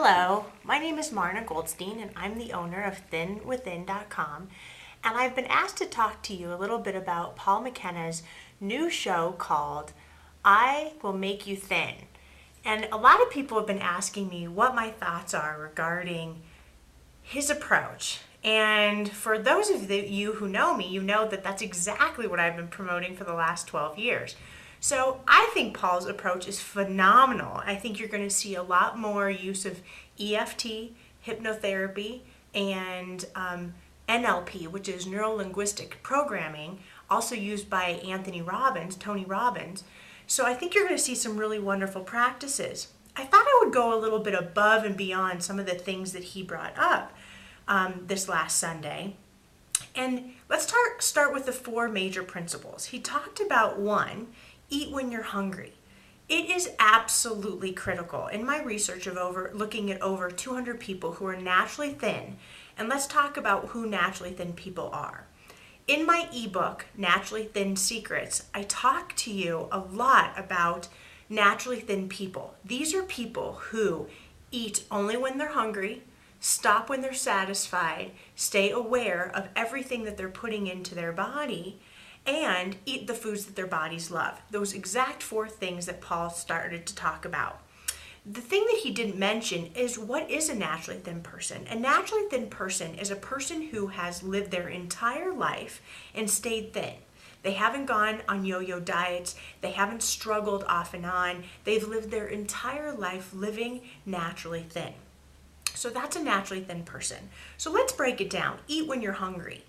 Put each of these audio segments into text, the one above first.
Hello, my name is Marna Goldstein and I'm the owner of thinwithin.com, and I've been asked to talk to you a little bit about Paul McKenna's new show called I Will Make You Thin. And a lot of people have been asking me what my thoughts are regarding his approach. And for those of you who know me, you know that that's exactly what I've been promoting for the last 12 years. So I think Paul's approach is phenomenal. I think you're going to see a lot more use of EFT, hypnotherapy, and NLP, which is neuro-linguistic programming, also used by Tony Robbins. So I think you're going to see some really wonderful practices. I thought I would go a little bit above and beyond some of the things that he brought up this last Sunday. And let's start with the four major principles. He talked about one, eat when you're hungry. It is absolutely critical. In my research of looking at over 200 people who are naturally thin, and let's talk about who naturally thin people are. In my ebook, Naturally Thin Secrets, I talk to you a lot about naturally thin people. These are people who eat only when they're hungry, stop when they're satisfied, stay aware of everything that they're putting into their body, and eat the foods that their bodies love. Those exact four things that Paul started to talk about. The thing that he didn't mention is, what is a naturally thin person? A naturally thin person is a person who has lived their entire life and stayed thin. They haven't gone on yo-yo diets. They haven't struggled off and on. They've lived their entire life living naturally thin. So that's a naturally thin person. So let's break it down. Eat when you're hungry.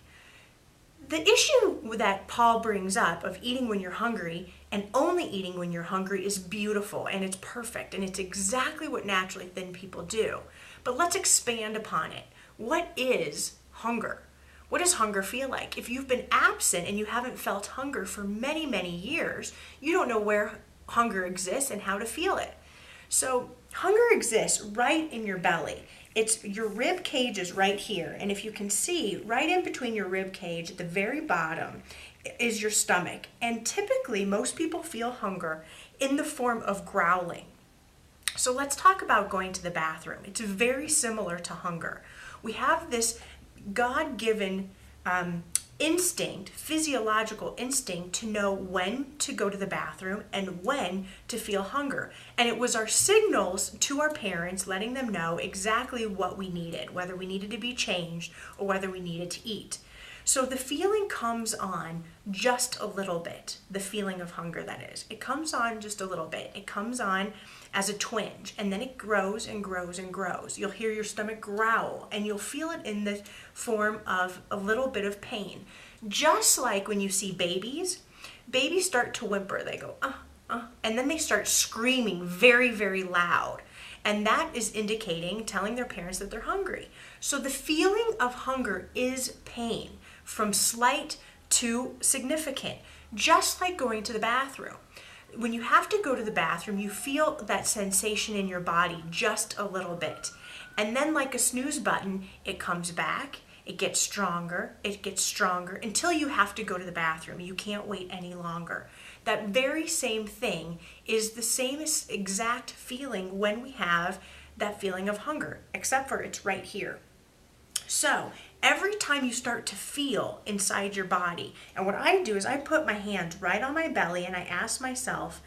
The issue that Paul brings up of eating when you're hungry and only eating when you're hungry is beautiful and it's perfect and it's exactly what naturally thin people do. But let's expand upon it. What is hunger? What does hunger feel like? If you've been absent and you haven't felt hunger for many, many years, you don't know where hunger exists and how to feel it. So hunger exists right in your belly. It's your rib cage is right here, and if you can see, right in between your rib cage at the very bottom is your stomach. And typically, most people feel hunger in the form of growling. So let's talk about going to the bathroom. It's very similar to hunger. We have this God-given instinct, physiological instinct, to know when to go to the bathroom and when to feel hunger. And it was our signals to our parents letting them know exactly what we needed, whether we needed to be changed or whether we needed to eat. So the feeling comes on just a little bit, the feeling of hunger, that is. It comes on just a little bit. It comes on as a twinge, and then it grows and grows and grows. You'll hear your stomach growl, and you'll feel it in the form of a little bit of pain. Just like when you see babies start to whimper. They go, and then they start screaming very, very loud. And that is indicating, telling their parents that they're hungry. So the feeling of hunger is pain, from slight to significant, just like going to the bathroom. When you have to go to the bathroom, you feel that sensation in your body just a little bit. And then, like a snooze button, it comes back, it gets stronger until you have to go to the bathroom. You can't wait any longer. That very same thing is the same exact feeling when we have that feeling of hunger, except for it's right here. So every time you start to feel inside your body, and what I do is I put my hand right on my belly and I ask myself,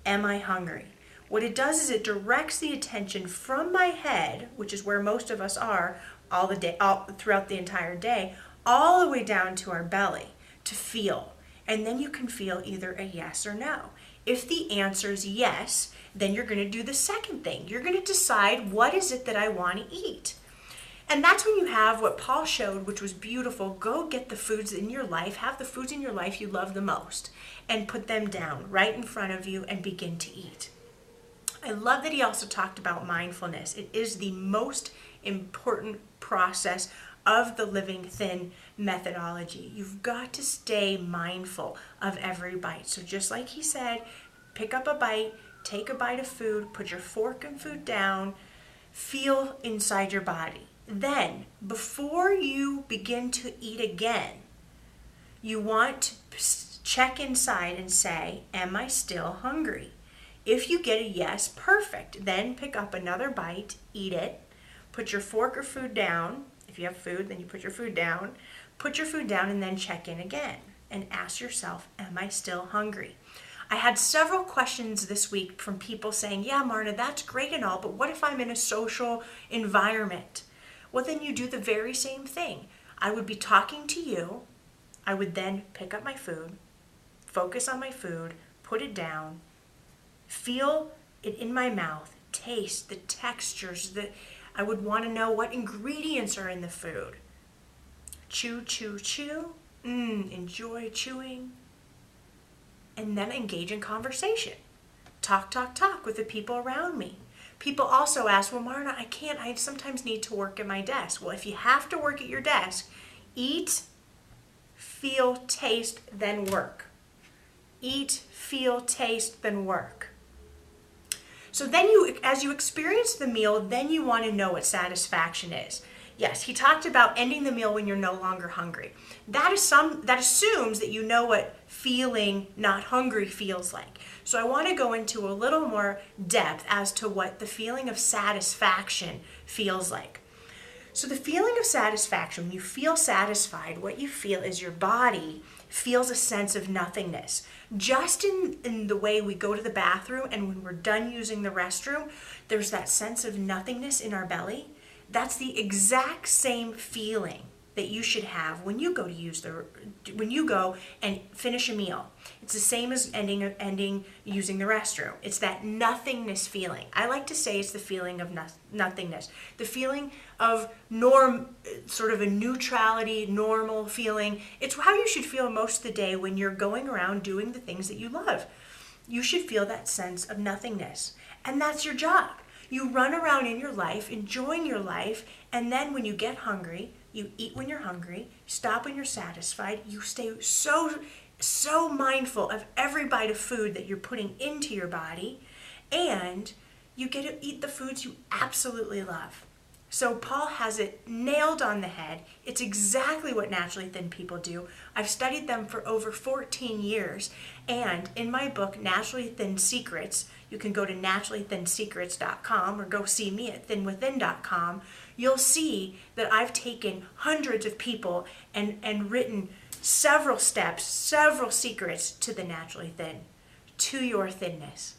am I hungry? What it does is it directs the attention from my head, which is where most of us are throughout the entire day, all the way down to our belly to feel. And then you can feel either a yes or no. If the answer is yes, then you're going to do the second thing. You're going to decide, what is it that I want to eat? And that's when you have what Paul showed, which was beautiful. Go get the foods in your life, have the foods in your life you love the most, and put them down right in front of you and begin to eat. I love that he also talked about mindfulness. It is the most important process of the Living Thin methodology. You've got to stay mindful of every bite. So just like he said, pick up a bite, take a bite of food, put your fork and food down, feel inside your body. Then, before you begin to eat again, you want to check inside and say, am I still hungry? If you get a yes, perfect. Then pick up another bite, eat it, put your fork or food down. If you have food, then you put your food down. Put your food down and then check in again and ask yourself, am I still hungry? I had several questions this week from people saying, yeah, Marna, that's great and all, but what if I'm in a social environment? Well, then you do the very same thing. I would be talking to you. I would then pick up my food, focus on my food, put it down, feel it in my mouth, taste the textures. I would want to know what ingredients are in the food. Chew, chew, chew. Enjoy chewing. And then engage in conversation. Talk, talk, talk with the people around me. People also ask, well, Marna, I sometimes need to work at my desk. Well, if you have to work at your desk, eat, feel, taste, then work. Eat, feel, taste, then work. So then as you experience the meal, then you want to know what satisfaction is. Yes, he talked about ending the meal when you're no longer hungry. That assumes that you know what feeling not hungry feels like. So I want to go into a little more depth as to what the feeling of satisfaction feels like. So the feeling of satisfaction, when you feel satisfied, what you feel is your body feels a sense of nothingness. Just in the way we go to the bathroom and when we're done using the restroom, there's that sense of nothingness in our belly. That's the exact same feeling that you should have when you go and finish a meal. It's the same as ending using the restroom. It's that nothingness feeling. I like to say it's the feeling of nothingness. The feeling of sort of a neutrality, normal feeling. It's how you should feel most of the day when you're going around doing the things that you love. You should feel that sense of nothingness. And that's your job. You run around in your life, enjoying your life, and then when you get hungry, you eat when you're hungry, stop when you're satisfied, you stay so mindful of every bite of food that you're putting into your body, and you get to eat the foods you absolutely love. So Paul has it nailed on the head. It's exactly what naturally thin people do. I've studied them for over 14 years, and in my book, Naturally Thin Secrets, you can go to naturallythinsecrets.com or go see me at thinwithin.com. You'll see that I've taken hundreds of people and written several steps, several secrets to the naturally thin, to your thinness.